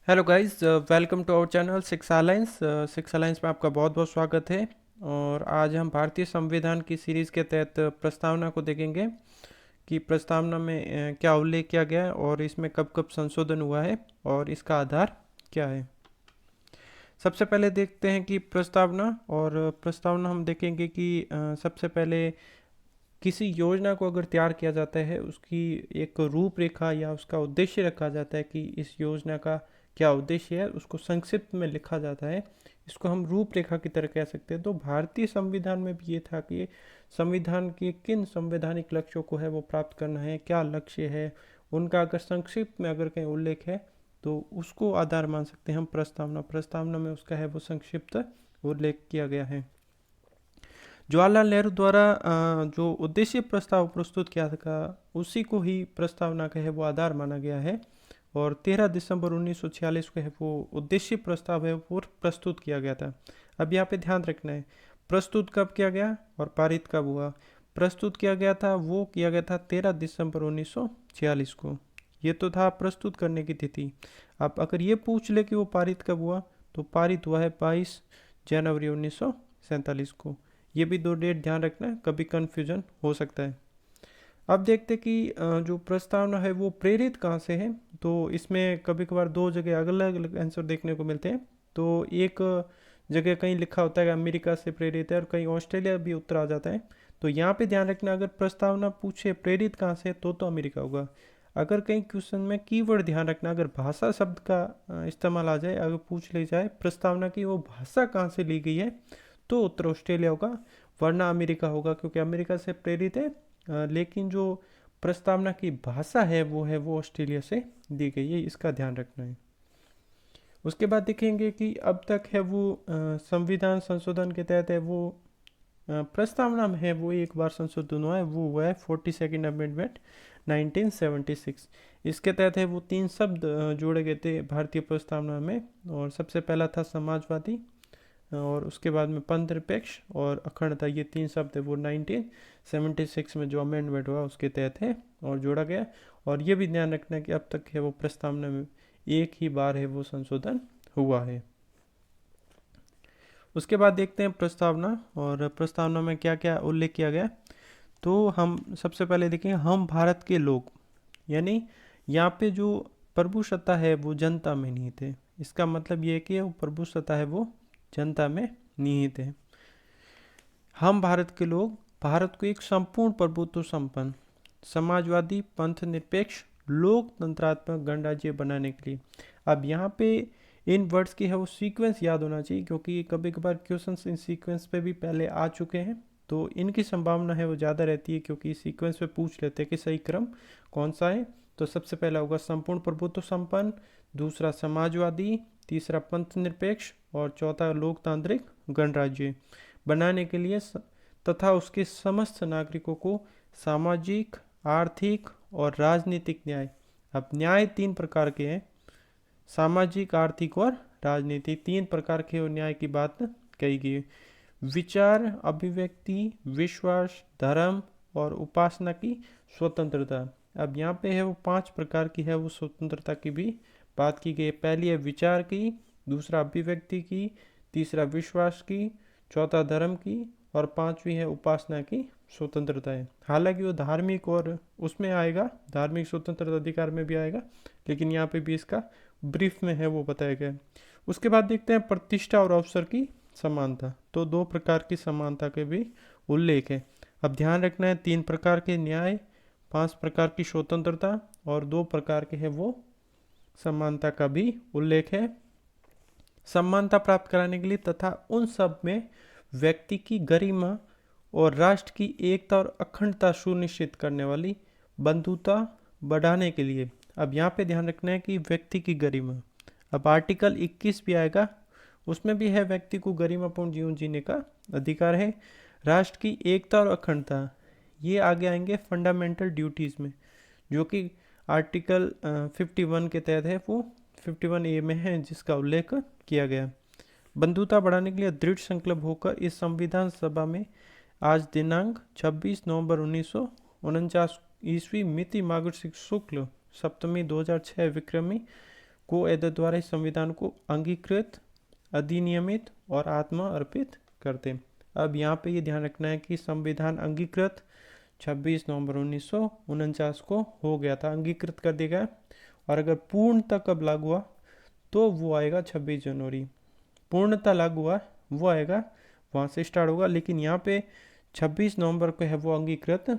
Hello guys, welcome to our channel six alliance. Six alliance में आपका बहुत बहुत स्वागत है। और आज हम भारतीय संविधान की सीरीज़ के तहत प्रस्तावना को देखेंगे कि प्रस्तावना में क्या उल्लेख किया गया है और इसमें कब कब संशोधन हुआ है और इसका आधार क्या है। सबसे पहले देखते हैं कि प्रस्तावना। और प्रस्तावना हम देखेंगे कि सबसे पहले किसी योजना को अगर तैयार किया जाता है उसकी एक रूपरेखा या उसका उद्देश्य रखा जाता है कि इस योजना का क्या उद्देश्य है, उसको संक्षिप्त में लिखा जाता है। इसको हम रूपरेखा की तरह कह सकते हैं। तो भारतीय संविधान में भी ये था कि संविधान के किन संवैधानिक लक्ष्यों को है वो प्राप्त करना है, क्या लक्ष्य है, उनका अगर संक्षिप्त में अगर कहीं उल्लेख है तो उसको आधार मान सकते हैं हम प्रस्तावना। प्रस्तावना में उसका है वो संक्षिप्त उल्लेख किया गया है। जवाहरलाल नेहरू द्वारा जो उद्देश्य प्रस्ताव प्रस्तुत किया था उसी को ही प्रस्तावना का है वो आधार माना गया है। और 13 दिसंबर 1946 को है वो उद्देश्य प्रस्ताव है वो प्रस्तुत किया गया था। अब यहाँ पे ध्यान रखना है प्रस्तुत कब किया गया और पारित कब हुआ। प्रस्तुत किया गया था वो किया गया था 13 दिसंबर 1946 को। ये तो था प्रस्तुत करने की तिथि। अब अगर ये पूछ ले कि वो पारित कब हुआ तो पारित हुआ है 22 जनवरी 1947 को। ये भी दो डेट ध्यान रखना है, कभी कन्फ्यूजन हो सकता है। अब देखते कि जो प्रस्तावना है वो प्रेरित कहाँ से है। तो इसमें कभी कभार दो जगह अलग अलग आंसर देखने को मिलते हैं। तो एक जगह कहीं लिखा होता है कि अमेरिका से प्रेरित है और कहीं ऑस्ट्रेलिया भी उत्तर आ जाता है। तो यहाँ पे ध्यान रखना, अगर प्रस्तावना पूछे प्रेरित कहाँ से तो अमेरिका होगा। अगर कहीं क्वेश्चन में कीवर्ड ध्यान रखना, अगर भाषा शब्द का इस्तेमाल आ जाए, अगर पूछ ली जाए प्रस्तावना की वो भाषा कहाँ से ली गई है तो उत्तर ऑस्ट्रेलिया होगा, वरना अमेरिका होगा, क्योंकि अमेरिका से प्रेरित है। लेकिन जो प्रस्तावना की भाषा है वो ऑस्ट्रेलिया से दी गई है, इसका ध्यान रखना है। उसके बाद देखेंगे कि अब तक है वो संविधान संशोधन के तहत है वो प्रस्तावना में है वो एक बार संशोधन हुआ है, वो हुआ है 42nd अमेंडमेंट 1976। इसके तहत है वो तीन शब्द जोड़े गए थे भारतीय प्रस्तावना में। और सबसे पहला था समाजवादी, और उसके बाद में पंथनिरपेक्ष और अखंडता। ये तीन शब्द है वो 1976 में जो अमेंडमेंट हुआ उसके तहत है और जोड़ा गया। और ये भी ध्यान रखना कि अब तक है वो प्रस्तावना में एक ही बार है वो संशोधन हुआ है। उसके बाद देखते हैं प्रस्तावना, और प्रस्तावना में क्या क्या उल्लेख किया गया। तो हम सबसे पहले देखेंगे हम भारत के लोग, यानी यहाँ पे जो प्रभुसत्ता है वो जनता में निहित है। इसका मतलब ये है कि वो प्रभुसत्ता है वो जनता में निहित है। हम भारत के लोग भारत को एक संपूर्ण प्रभुत्व संपन्न समाजवादी पंथ निरपेक्ष लोकतंत्रात्मक गणराज्य बनाने के लिए। अब यहाँ पे इन वर्ड्स की है वो सीक्वेंस याद होना चाहिए, क्योंकि कभी कभार क्वेश्चंस इन सीक्वेंस पे भी पहले आ चुके हैं। तो इनकी संभावना है वो ज़्यादा रहती है, क्योंकि सीक्वेंस पे पूछ लेते हैं कि सही क्रम कौन सा है। तो सबसे पहला होगा संपूर्ण प्रभुत्व संपन्न, दूसरा समाजवादी, तीसरा पंथ निरपेक्ष और चौथा लोकतांत्रिक गणराज्य बनाने के लिए तथा उसके समस्त नागरिकों को सामाजिक, आर्थिक और राजनीतिक न्याय। अब न्याय तीन प्रकार के हैं, सामाजिक, आर्थिक और राजनीतिक, तीन प्रकार के और न्याय की बात कही गई है। विचार, अभिव्यक्ति, विश्वास, धर्म और उपासना की स्वतंत्रता। अब यहाँ पे है वो पांच प्रकार की है वो स्वतंत्रता की भी बात की गई है। पहली है विचार की, दूसरा अभिव्यक्ति की, तीसरा विश्वास की, चौथा धर्म की और पांचवी है उपासना की स्वतंत्रता है। हालांकि वो धार्मिक और उसमें आएगा, धार्मिक स्वतंत्रता अधिकार में भी आएगा, लेकिन यहाँ पे भी इसका ब्रीफ में है वो बताया गया है। उसके बाद देखते हैं प्रतिष्ठा और अवसर की समानता। तो दो प्रकार की समानता के भी उल्लेख है। अब ध्यान रखना है तीन प्रकार के न्याय, पांच प्रकार की स्वतंत्रता और दो प्रकार के है वो समानता का भी उल्लेख है। समानता प्राप्त कराने के लिए तथा उन सब में व्यक्ति की गरिमा और राष्ट्र की एकता और अखंडता सुनिश्चित करने वाली बंधुता बढ़ाने के लिए। अब यहाँ पे ध्यान रखना है कि व्यक्ति की गरिमा। अब आर्टिकल 21 भी आएगा, उसमें भी है व्यक्ति को गरिमापूर्ण जीवन जीने का अधिकार है। राष्ट्र की एकता और अखंडता ये आगे आएंगे फंडामेंटल ड्यूटीज़ में, जो कि आर्टिकल 51 के तहत है वो 51A में है जिसका उल्लेख किया गया। बंधुता बढ़ाने के लिए दृढ़ संकल्प होकर इस संविधान सभा में आज दिनांक 26 नवंबर 1949 ईस्वी मिति मार्गशीर्ष शुक्ल सप्तमी 2006 विक्रमी को एतद द्वारा इस संविधान को अंगीकृत, अधिनियमित और आत्मा अर्पित करते हैं। अब यहाँ पे ये ध्यान रखना है कि संविधान अंगीकृत 26 नवंबर 1949 को हो गया था, अंगीकृत कर दिया गया। और अगर पूर्णतः कब लागू हुआ तो वो आएगा 26 जनवरी। पूर्णतः लागू हुआ वो आएगा, वहाँ से स्टार्ट होगा, लेकिन यहाँ पे 26 नवंबर को है वो अंगीकृत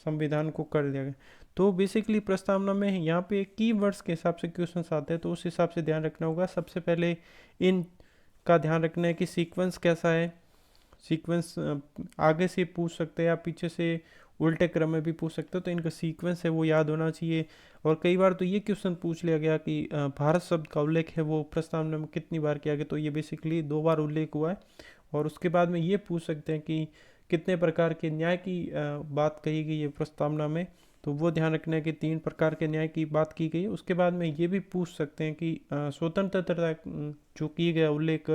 संविधान को कर दिया गया। तो बेसिकली प्रस्तावना में यहाँ पे कीवर्ड्स के हिसाब से क्वेश्चंस आते हैं, तो उस हिसाब से ध्यान रखना होगा। सबसे पहले इन का ध्यान रखना है कि सीक्वेंस कैसा है। सीक्वेंस आगे से पूछ सकते हैं या पीछे से उल्टे क्रम में भी पूछ सकते हो, तो इनका सीक्वेंस है वो याद होना चाहिए। और कई बार तो ये क्वेश्चन पूछ लिया गया कि भारत शब्द का उल्लेख है वो प्रस्तावना में कितनी बार किया गया, तो ये बेसिकली 2 बार उल्लेख हुआ है। और उसके बाद में ये पूछ सकते हैं कि कितने प्रकार के न्याय की बात कही गई है प्रस्तावना में, तो वो ध्यान रखना है कि 3 प्रकार के न्याय की बात की गई है। उसके बाद में ये भी पूछ सकते हैं कि स्वतंत्रता जो की गया उल्लेख,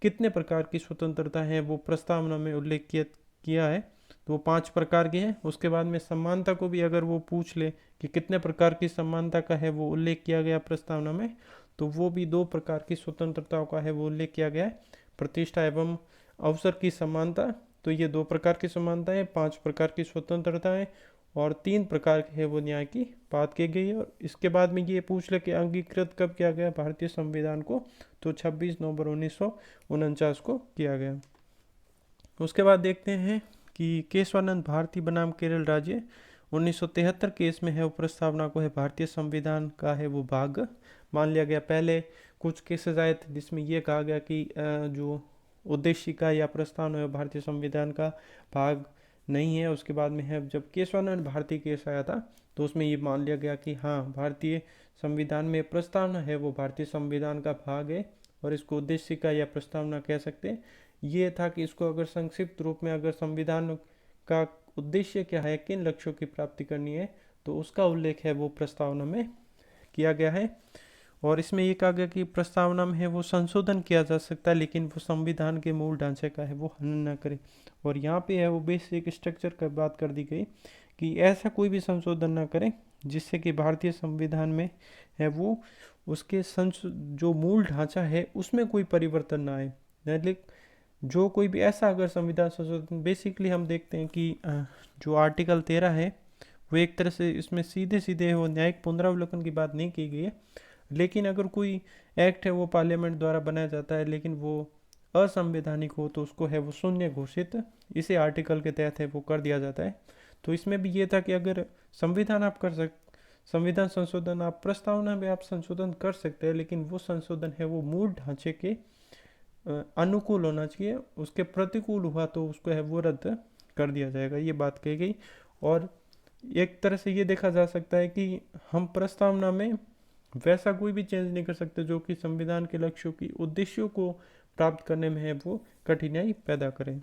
कितने प्रकार की स्वतंत्रता है वो प्रस्तावना में उल्लेख किया है, तो वो 5 प्रकार के हैं। उसके बाद में समानता को भी अगर वो पूछ ले कि कितने प्रकार की समानता का है वो उल्लेख किया गया प्रस्तावना में, तो वो भी 2 प्रकार की स्वतंत्रताओं का है वो उल्लेख किया गया है। प्रतिष्ठा एवं अवसर की समानता, तो ये 2 प्रकार की समानता है, 5 प्रकार की स्वतंत्रता है और 3 प्रकार के है वो न्याय की बात की गई है। और इसके बाद में ये पूछ ले कि अंगीकृत कब किया गया भारतीय संविधान को, तो 26 नवंबर 1949 को किया गया। उसके बाद देखते हैं कि केशवानंद भारती बनाम केरल राज्य 1973 केस में है वो प्रस्तावना को है भारतीय संविधान का है वो भाग मान लिया गया। पहले कुछ केसेस आए थे जिसमें ये कहा गया कि जो उद्देशिका या प्रस्तावना है भारतीय संविधान का भाग नहीं है। उसके बाद में है जब केशवानंद भारती केस आया था तो उसमें ये मान लिया गया कि हाँ, भारतीय संविधान में प्रस्तावना है वो भारतीय संविधान का भाग है और इसको उद्देशिका या प्रस्तावना कह सकते हैं। ये था कि इसको अगर संक्षिप्त रूप में अगर संविधान का उद्देश्य क्या है, किन लक्ष्यों की प्राप्ति करनी है, तो उसका उल्लेख है वो प्रस्तावना में किया गया है। और इसमें ये कहा गया कि प्रस्तावना में है वो संशोधन किया जा सकता है लेकिन वो संविधान के मूल ढांचे का है वो हनन न करे। और यहाँ पे है वो बेसिक स्ट्रक्चर का बात कर दी गई कि ऐसा कोई भी संशोधन ना करें जिससे कि भारतीय संविधान में है वो उसके जो मूल ढांचा है उसमें कोई परिवर्तन ना आए। लेकिन जो कोई भी ऐसा अगर संविधान संशोधन, बेसिकली हम देखते हैं कि जो आर्टिकल 13 है वो एक तरह से इसमें सीधे सीधे वो न्यायिक पुनरावलोकन की बात नहीं की गई है, लेकिन अगर कोई एक्ट है वो पार्लियामेंट द्वारा बनाया जाता है लेकिन वो असंवैधानिक हो तो उसको है वो शून्य घोषित इसे आर्टिकल के तहत है वो कर दिया जाता है। तो इसमें भी ये था कि अगर संविधान आप संविधान संशोधन आप प्रस्तावना में आप संशोधन कर सकते हैं, लेकिन वो संशोधन है वो मूल ढांचे के अनुकूल होना चाहिए, उसके प्रतिकूल हुआ तो उसको है वो रद्द कर दिया जाएगा, ये बात कही गई। और एक तरह से ये देखा जा सकता है कि हम प्रस्तावना में वैसा कोई भी चेंज नहीं कर सकते जो कि संविधान के लक्ष्यों की उद्देश्यों को प्राप्त करने में है वो कठिनाई पैदा करें।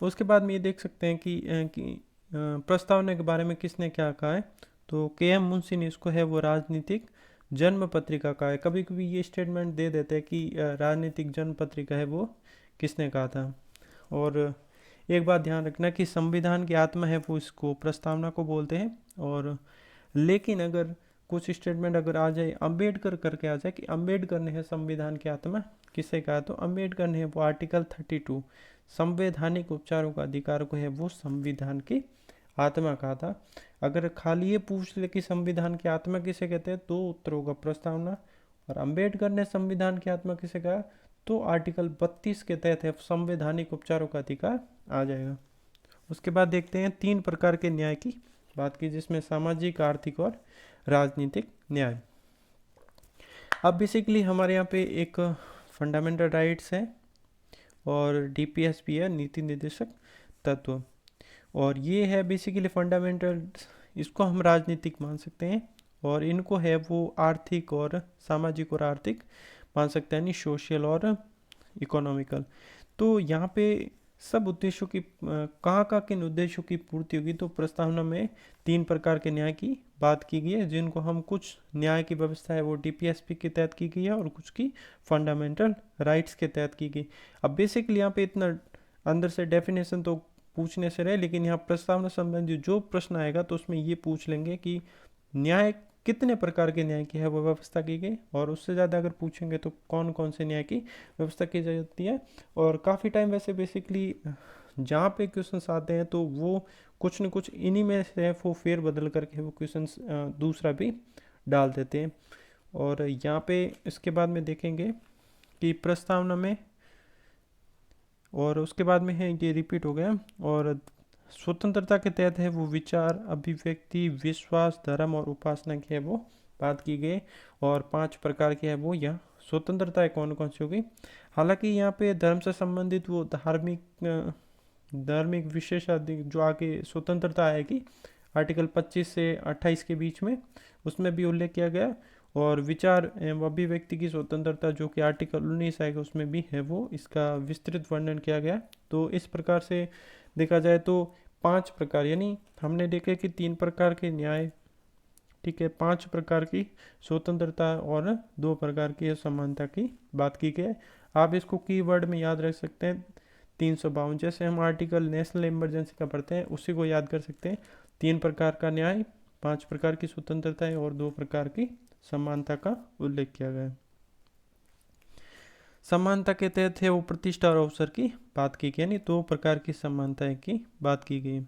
उसके बाद में ये देख सकते हैं कि प्रस्तावना के बारे में किसने क्या कहा है, तो के.एम. मुंशी ने इसको है वो राजनीतिक जन्म पत्रिका कहा है। कभी कभी ये स्टेटमेंट दे देते हैं कि राजनीतिक जन्म पत्रिका है वो किसने कहा था। और एक बात ध्यान रखना कि संविधान की आत्मा है वो इसको प्रस्तावना को बोलते हैं। और लेकिन अगर कुछ स्टेटमेंट अगर आ जाए अंबेडकर करके आ जाए कि अंबेडकर ने है संविधान की आत्मा, किसे कहा, तो अंबेडकर ने है वो आर्टिकल 32 संवैधानिक उपचारों का अधिकार को है वो संविधान की आत्मा कहा था। अगर खाली ये पूछ ले कि संविधान की आत्मा किसे कहते हैं तो उत्तर होगा प्रस्तावना। और अंबेडकर ने संविधान की आत्मा किसे कहा, तो आर्टिकल 32 के तहत है संवैधानिक उपचारों का अधिकार आ जाएगा। उसके बाद देखते हैं 3 प्रकार के न्याय की बात की, जिसमें सामाजिक, आर्थिक और राजनीतिक न्याय। अब बेसिकली हमारे यहाँ पे एक फंडामेंटल राइट्स है और डीपीएस भी है, नीति निर्देशक तत्व। और ये है बेसिकली फंडामेंटल, इसको हम राजनीतिक मान सकते हैं और इनको है वो आर्थिक और सामाजिक और आर्थिक मान सकते हैं, यानी सोशल और इकोनॉमिकल। तो यहाँ पे सब उद्देश्यों की कहाँ किन उद्देश्यों की पूर्ति होगी, तो प्रस्तावना में 3 प्रकार के न्याय की बात की गई है, जिनको हम कुछ न्याय की व्यवस्था है वो डीपीएसपी के तहत की गई है और कुछ की फंडामेंटल राइट्स के तहत की गई। अब बेसिकली यहाँ पे इतना अंदर से डेफिनेशन तो पूछने से रहे, लेकिन यहाँ प्रस्तावना संबंधी जो प्रश्न आएगा तो उसमें ये पूछ लेंगे कि न्याय कितने प्रकार के न्याय की है वो व्यवस्था की गई, और उससे ज़्यादा अगर पूछेंगे तो कौन कौन से न्याय की व्यवस्था की जाती है। और काफ़ी टाइम वैसे बेसिकली जहाँ पे क्वेश्चंस आते हैं तो वो कुछ न कुछ इन्हीं में से वो फेर बदल करके वो क्वेश्चंस दूसरा भी डाल देते हैं। और यहाँ पे इसके बाद में देखेंगे कि प्रस्तावना में, और उसके बाद में है ये रिपीट हो गया। और स्वतंत्रता के तहत है वो विचार, अभिव्यक्ति, विश्वास, धर्म और उपासना की है वो बात की गई। और 5 प्रकार की है वो यह स्वतंत्रता है कौन कौन सी होगी। हालांकि यहाँ पे धर्म से संबंधित वो धार्मिक विशेषाधिकार जो आगे स्वतंत्रता आएगी आर्टिकल 25 से 28 के बीच में, उसमें भी उल्लेख किया गया। और विचार एवं अभिव्यक्ति की स्वतंत्रता जो कि आर्टिकल 19 आएगा उसमें भी है वो इसका विस्तृत वर्णन किया गया। तो इस प्रकार से देखा जाए तो 5 प्रकार, यानी हमने देखा कि 3 प्रकार के न्याय, ठीक है, 5 प्रकार की स्वतंत्रता और 2 प्रकार की समानता की बात की गई। आप इसको कीवर्ड में याद रख सकते हैं 352, जैसे हम आर्टिकल नेशनल इमरजेंसी का पढ़ते हैं उसी को याद कर सकते हैं। 3 प्रकार का न्याय, 5 प्रकार की स्वतंत्रता और 2 प्रकार की समानता का उल्लेख किया गया है। समानता के तहत है वो प्रतिष्ठा और अवसर की बात की गई, यानी 2 प्रकार की समानताएं की बात की गई।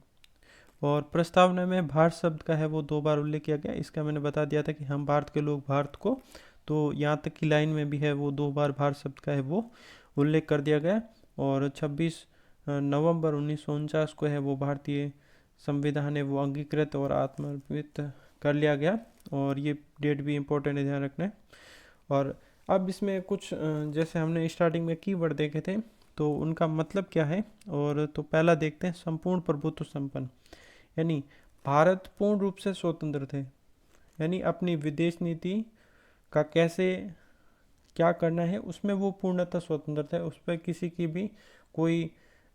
और प्रस्तावना में भारत शब्द का है वो 2 बार उल्लेख किया गया। इसका मैंने बता दिया था कि हम भारत के लोग भारत को, तो यहाँ तक की लाइन में भी है वो 2 बार भारत शब्द का है वो उल्लेख कर दिया गया। और 26 नवंबर 1949 को है वो भारतीय संविधान है वो अंगीकृत और आत्मर्पित कर लिया गया। और ये डेट भी इम्पोर्टेंट है, ध्यान रखना है। और अब इसमें कुछ जैसे हमने स्टार्टिंग में कीवर्ड देखे थे तो उनका मतलब क्या है। और तो पहला देखते हैं संपूर्ण प्रभुत्व संपन्न, यानी भारत पूर्ण रूप से स्वतंत्र थे, यानी अपनी विदेश नीति का कैसे क्या करना है उसमें वो पूर्णतः स्वतंत्र थे, उस पर किसी की भी कोई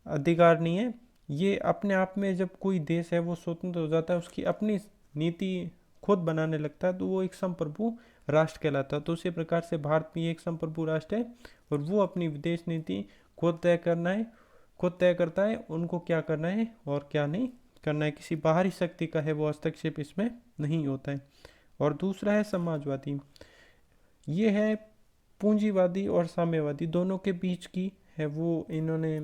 अधिकार नहीं है। ये अपने आप में जब कोई देश है वो स्वतंत्र हो जाता है, उसकी अपनी नीति खुद बनाने लगता है, तो वो एक संप्रभु राष्ट्र कहलाता है। तो उसी प्रकार से भारत भी एक संप्रभु राष्ट्र है और वो अपनी विदेश नीति खुद तय करता है उनको क्या करना है और क्या नहीं करना है। किसी बाहरी शक्ति का है वो हस्तक्षेप इसमें नहीं होता है। और दूसरा है समाजवादी, ये है पूंजीवादी और साम्यवादी दोनों के बीच की है वो इन्होंने,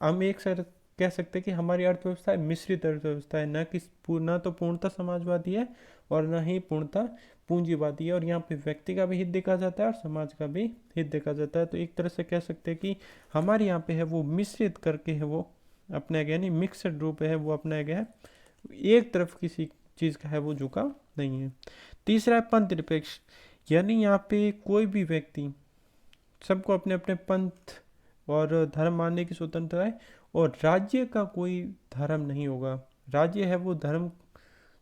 हम एक सर कह सकते हैं कि हमारी अर्थव्यवस्था है मिश्रित अर्थव्यवस्था है, न तो पूर्णतः समाजवादी है और न ही पूर्णतः पूंजीवादी है। और यहाँ पे व्यक्ति का भी हित देखा जाता है और समाज का भी हित देखा जाता है। तो एक तरह से कह सकते हैं कि हमारे यहाँ पे है वो मिश्रित करके है वो अपनाया गया, यानी मिक्सड रूप है वो अपनाया गया है, एक तरफ किसी चीज़ का है वो झुकाव नहीं है। तीसरा है पंथ निरपेक्ष, यानी यहाँ पे कोई भी व्यक्ति, सबको अपने अपने पंथ और धर्म मानने की स्वतंत्रता है और राज्य का कोई धर्म नहीं होगा। राज्य है वो धर्म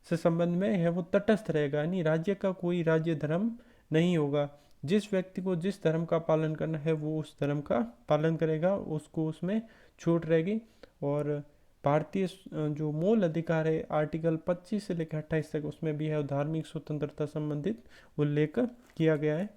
से संबंध में है वो तटस्थ रहेगा, यानी राज्य का कोई राज्य धर्म नहीं होगा। जिस व्यक्ति को जिस धर्म का पालन करना है वो उस धर्म का पालन करेगा, उसको उसमें छूट रहेगी। और भारतीय जो मूल अधिकार है आर्टिकल 25 से लेकर 28 तक उसमें भी है धार्मिक स्वतंत्रता संबंधित उल्लेख किया गया है।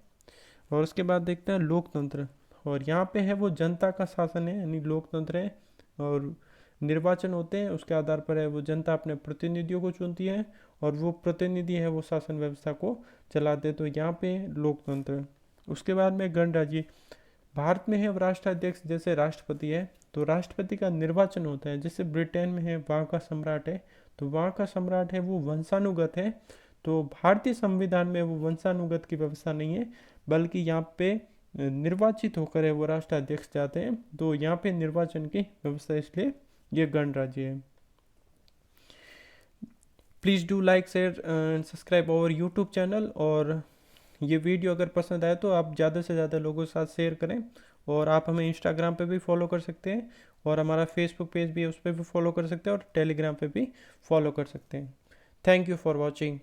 और उसके बाद देखते हैं लोकतंत्र, और यहाँ पे है वो जनता का शासन है, यानी लोकतंत्र है और निर्वाचन होते हैं, उसके आधार पर है वो जनता अपने प्रतिनिधियों को चुनती है और वो प्रतिनिधि है वो शासन व्यवस्था को चलाते हैं। तो यहाँ पे लोकतंत्र। उसके बाद में गणराज्य, भारत में है राष्ट्राध्यक्ष जैसे राष्ट्रपति है, तो राष्ट्रपति का निर्वाचन होता है। जैसे ब्रिटेन में है वहाँ का सम्राट है, तो वहाँ का सम्राट है वो वंशानुगत है। तो भारतीय संविधान में वो वंशानुगत की व्यवस्था नहीं है, बल्कि यहाँ पे निर्वाचित होकर है वो राष्ट्राध्यक्ष जाते हैं। तो यहाँ पे निर्वाचन की व्यवस्था, इसलिए ये गणराज्य है। Please do like share and subscribe our YouTube channel. और ये वीडियो अगर पसंद आए तो आप ज़्यादा से ज़्यादा लोगों के साथ शेयर करें। और आप हमें इंस्टाग्राम पे भी फॉलो कर सकते हैं और हमारा फेसबुक पेज भी है उस पर भी फॉलो कर सकते हैं और टेलीग्राम पे भी फॉलो कर सकते हैं। Thank you for watching.